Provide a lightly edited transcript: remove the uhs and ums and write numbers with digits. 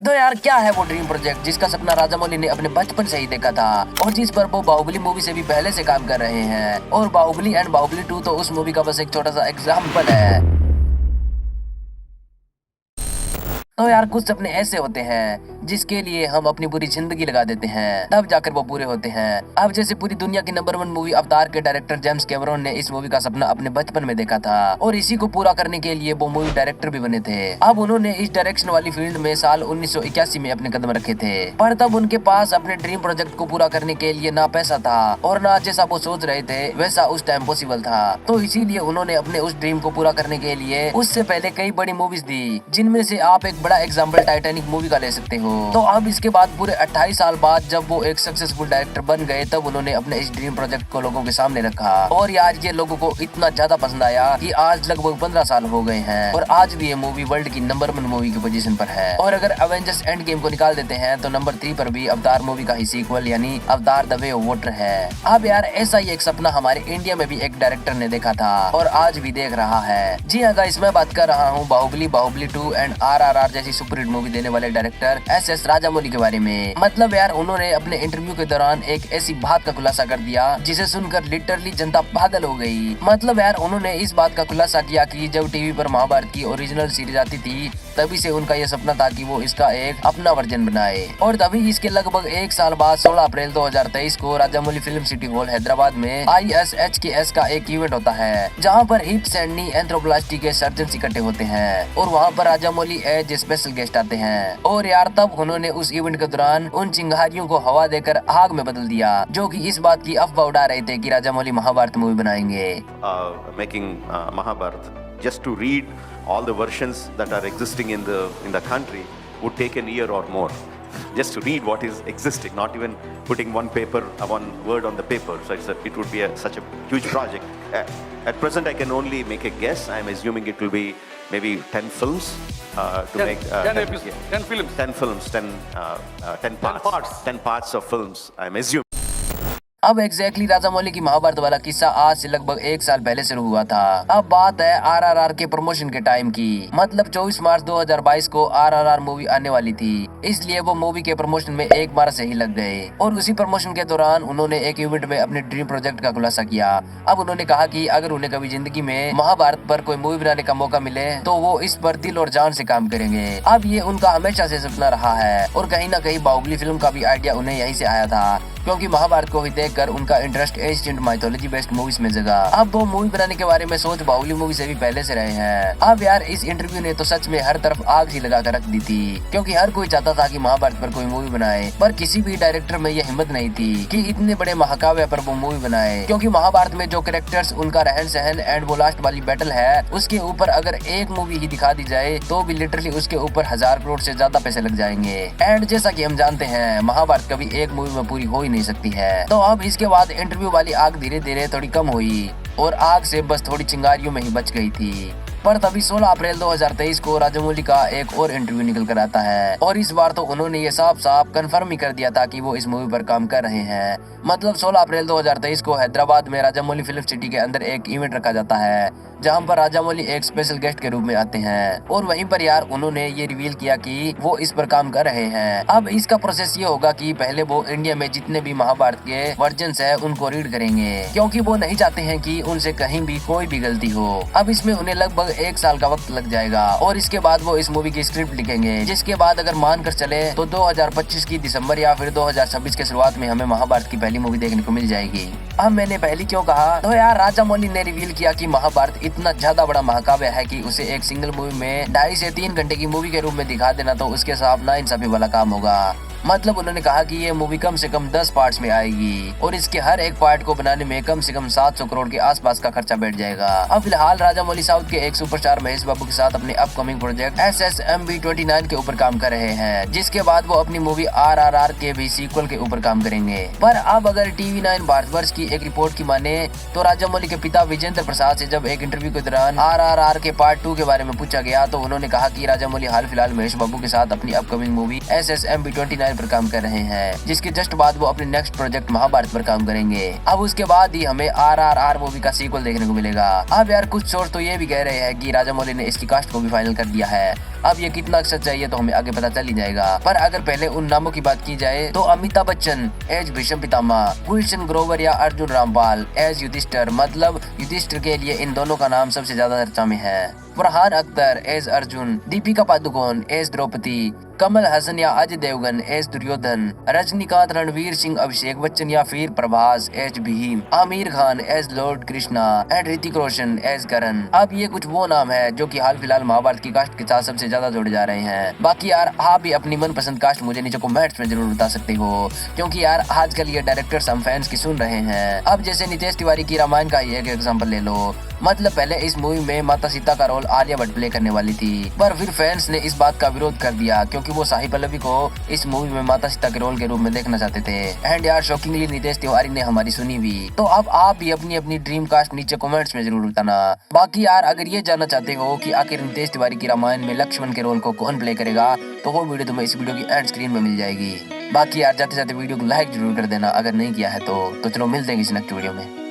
तो यार क्या है वो ड्रीम प्रोजेक्ट जिसका सपना राजामौली ने अपने बचपन से ही देखा था और जिस पर वो बाहुबली मूवी से भी पहले से काम कर रहे हैं। और बाहुबली एंड बाहुबली 2 तो उस मूवी का बस एक छोटा सा एग्जाम्पल है। तो यार कुछ सपने ऐसे होते हैं जिसके लिए हम अपनी पूरी जिंदगी लगा देते हैं, तब जाकर वो पूरे होते हैं। अब जैसे पूरी दुनिया की नंबर 1 मूवी अवतार के डायरेक्टर जेम्स कैमरॉन ने इस मूवी का सपना अपने बचपन में देखा था और इसी को पूरा करने के लिए वो मूवी डायरेक्टर भी बने थे। अब उन्होंने इस डायरेक्शन वाली फील्ड में साल 1981 में अपने कदम रखे थे, पर तब उनके पास अपने ड्रीम प्रोजेक्ट को पूरा करने के लिए ना पैसा था और ना जैसा वो सोच रहे थे वैसा उस टाइम पॉसिबल था। तो इसीलिए उन्होंने अपने उस ड्रीम को पूरा करने के लिए उससे पहले कई बड़ी मूवीज दी, जिनमें से आप एक बड़ा एग्जाम्पल टाइटैनिक मूवी का ले सकते हो। तो अब इसके बाद पूरे 28 साल बाद जब वो एक सक्सेसफुल डायरेक्टर बन गए, तब उन्होंने अपने इस ड्रीम प्रोजेक्ट को लोगों के सामने रखा और आज ये लोगों को इतना ज्यादा पसंद आया कि आज लगभग 15 साल हो गए हैं और आज भी ये मूवी वर्ल्ड की नंबर 1 मूवी की पोजीशन पर है। और अगर एवेंजर्स एंड गेम को निकाल देते हैं तो नंबर 3 पर भी अवतार मूवी का ही सीक्वल यानी अवतार द वे ऑफ वाटर है। अब यार ऐसा ही एक सपना हमारे इंडिया में भी एक डायरेक्टर ने देखा था और आज भी देख रहा है। जी हाँ गाइस, मैं बात कर रहा हूँ बाहुबली, बाहुबली 2 एंड RRR जैसी सुपरहिट मूवी देने वाले डायरेक्टर SS राजामौली के बारे में। मतलब यार उन्होंने अपने इंटरव्यू के दौरान एक ऐसी बात का खुलासा कर दिया जिसे सुनकर लिटरली जनता पागल हो गई। मतलब यार उन्होंने इस बात का खुलासा किया कि जब टीवी पर महाभारत की ओरिजिनल सीरीज आती थी तभी से उनका यह सपना था कि वो इसका एक अपना वर्जन बनाए और तभी इसके लगभग 1 साल बाद 16 अप्रैल 2023 को Rajamouli film city hall Hyderabad में ISHKS का एक इवेंट होता है जहाँ पर हिप्स एंड नी एंथ्रोप्लास्टी के सर्जन इकट्ठे होते हैं और वहाँ पर राजामौली एज स्पेशल गेस्ट आते हैं। और यार तब उन्होंने उस इवेंट के दौरान उन चिंगारियों को हवा देकर आग में बदल दिया, जो कि इस बात की अफवाह उड़ा रहे थे कि राजामौली महाभारत मूवी बनाएंगे। Making Mahabharata just to read all the versions that are existing in the country would take an year or more. Just to read what is existing, not even putting one word on the paper. So it would be such a huge project. At present, I can only make a guess. I'm assuming it will be maybe 10 films to make 10 films. 10 parts of films. I'm assuming. अब exactly Rajamouli की महाभारत वाला किस्सा आज से लगभग 1 साल पहले शुरू हुआ था। अब बात है RRR के प्रमोशन के टाइम की। मतलब 24 मार्च 2022 को RRR मूवी आने वाली थी, इसलिए वो मूवी के प्रमोशन में 1 बार से ही लग गए और उसी प्रमोशन के दौरान उन्होंने एक इवेंट में अपने ड्रीम प्रोजेक्ट का खुलासा किया। अब उन्होंने कहा कि अगर उन्हें कभी जिंदगी में महाभारत पर कोई मूवी बनाने का मौका मिले तो वो इस पर दिल और जान से काम करेंगे। अब ये उनका हमेशा से सपना रहा है और कहीं ना कहीं बाहुबली फिल्म का भी आइडिया उन्हें यहीं से आया था, क्योंकि महाभारत को ही देखकर उनका interest ancient mythology based movies में जगा। अब वो मूवी बनाने के बारे में सोच बाहुबली मूवी से भी पहले से रहे हैं। अब यार इस इंटरव्यू ने तो सच में हर तरफ आग सी लगा कर रख दी थी, क्योंकि हर कोई चाहता था कि महाभारत पर कोई मूवी बनाए, पर किसी भी डायरेक्टर में यह हिम्मत नहीं थी कि इतने बड़े महाकाव्य पर वो मूवी बनाए। क्योंकि महाभारत में जो कैरेक्टर्स, उनका रहन सहन एंड वो लास्ट वाली बैटल है, उसके ऊपर अगर एक मूवी ही दिखा दी जाए तो भी लिटरली उसके ऊपर 1000 करोड़ से ज्यादा पैसे लग जाएंगे। एंड जैसा की हम जानते हैं महाभारत कभी एक मूवी में पूरी हो ही नहीं सकती है। तो अब इसके बाद इंटरव्यू वाली आग धीरे धीरे थोड़ी कम हुई और आग से बस थोड़ी चिंगारियों में ही बच गई थी। पर तभी 16 अप्रैल 2023 को राजामौली का एक और इंटरव्यू निकल कर आता है और इस बार तो उन्होंने ये साफ साफ कंफर्म ही कर दिया था कि वो इस मूवी पर काम कर रहे हैं। मतलब 16 अप्रैल 2023 को हैदराबाद में राजामौली फिल्म सिटी के अंदर एक इवेंट रखा जाता है जहां पर राजामौली एक स्पेशल गेस्ट के रूप में आते हैं और वहीं पर यार उन्होंने ये रिवील किया कि वो इस पर काम कर रहे हैं। अब इसका प्रोसेस ये होगा कि पहले वो इंडिया में जितने भी महाभारत के वर्जन्स है उनको रीड करेंगे, क्योंकि वो नहीं चाहते हैं कि उनसे कहीं भी कोई भी गलती हो। अब इसमें उन्हें लगभग 1 साल का वक्त लग जाएगा और इसके बाद वो इस मूवी की स्क्रिप्ट लिखेंगे, जिसके बाद अगर मानकर चले तो 2025 की दिसंबर या फिर 2026 के शुरुआत में हमें महाभारत की पहली मूवी देखने को मिल जाएगी। अब मैंने पहली क्यों कहा, तो यार राजामौली ने रिवील किया कि महाभारत इतना ज्यादा बड़ा महाकाव्य है कि उसे एक सिंगल मूवी में 2.5 से 3 घंटे की मूवी के रूप में दिखा देना तो उसके साथ नाइंसाफी वाला काम होगा। मतलब उन्होंने कहा कि ये मूवी कम से कम 10 पार्ट्स में आएगी और इसके हर एक पार्ट को बनाने में कम से कम 700 करोड़ के आसपास का खर्चा बैठ जाएगा। अब फिलहाल राजामौली साउथ के एक सुपरस्टार महेश बाबू के साथ अपने अपकमिंग प्रोजेक्ट SSMB29 के ऊपर काम कर रहे हैं, जिसके बाद वो अपनी मूवी RRR के भी सीक्वल के ऊपर काम करेंगे। पर अब अगर TV9 भारतवर्ष की एक रिपोर्ट की माने तो राजामौली के पिता विजेंद्र प्रसाद से जब एक इंटरव्यू के दौरान RRR के पार्ट 2 के बारे में पूछा गया तो उन्होंने कहा कि राजामौली हाल फिलहाल महेश बाबू के साथ अपनी अपकमिंग मूवी SSMB29 लाइन पर काम कर रहे हैं, जिसके जस्ट बाद वो अपने नेक्स्ट प्रोजेक्ट महाभारत पर काम करेंगे। अब उसके बाद ही हमें RRR मूवी का सीक्वल देखने को मिलेगा। अब यार कुछ सोर्स तो ये भी कह रहे हैं कि राजामौली ने इसकी कास्ट को भी फाइनल कर दिया है। अब ये कितना सच्चाई है तो हमें आगे पता चल ही जाएगा। पर अगर पहले उन नामों की बात की जाए तो अमिताभ बच्चन एज भीष्म पितामह, गुलशन ग्रोवर या अर्जुन रामपाल एज युधिष्ठिर, मतलब युधिष्ठिर के लिए इन दोनों का नाम सबसे ज्यादा चर्चा में है। फरहान अख्तर एज अर्जुन, दीपिका पादुकोण एज द्रौपदी, कमल हसन या अजय देवगन एज दुर्योधन, रजनीकांत, रणवीर सिंह, अभिषेक बच्चन या फिर Prabhas as Bhim, Aamir Khan as Lord Krishna and Hrithik Roshan as Karan. अब ये कुछ वो नाम है जो कि हाल फिलहाल महाभारत की कास्ट के साथ सबसे ज्यादा जोड़े जा रहे हैं। बाकी यार आप भी अपनी मनपसंद कास्ट मुझे नीचे कमेंट्स में जरूर बता सकते हो, क्योंकि यार आजकल ये डायरेक्टर्स हम फैंस की सुन रहे हैं। अब जैसे नितेश तिवारी की रामायण का ही एक एग्जाम्पल ले लो, मतलब पहले इस मूवी में माता सीता का रोल आलिया भट्ट प्ले करने वाली थी, पर फिर फैंस ने इस बात का विरोध कर दिया क्योंकि वो साही पल्लवी को इस मूवी में माता सीता के रोल के रूप में देखना चाहते थे। एंड यार शॉकिंगली नितेश तिवारी ने हमारी सुनी भी। तो अब आप भी अपनी अपनी ड्रीम कास्ट नीचे कमेंट्स में जरूर बताना। बाकी यार अगर ये जानना चाहते हो कि आखिर नितेश तिवारी की रामायण में लक्ष्मण के रोल को कौन प्ले करेगा, तो वो वीडियो तुम्हें इस वीडियो की एंड स्क्रीन में मिल जाएगी। बाकी यार जाते जाते वीडियो को लाइक जरूर कर देना अगर नहीं किया है तो चलो मिलते हैं किसी नेक्स्ट वीडियो में।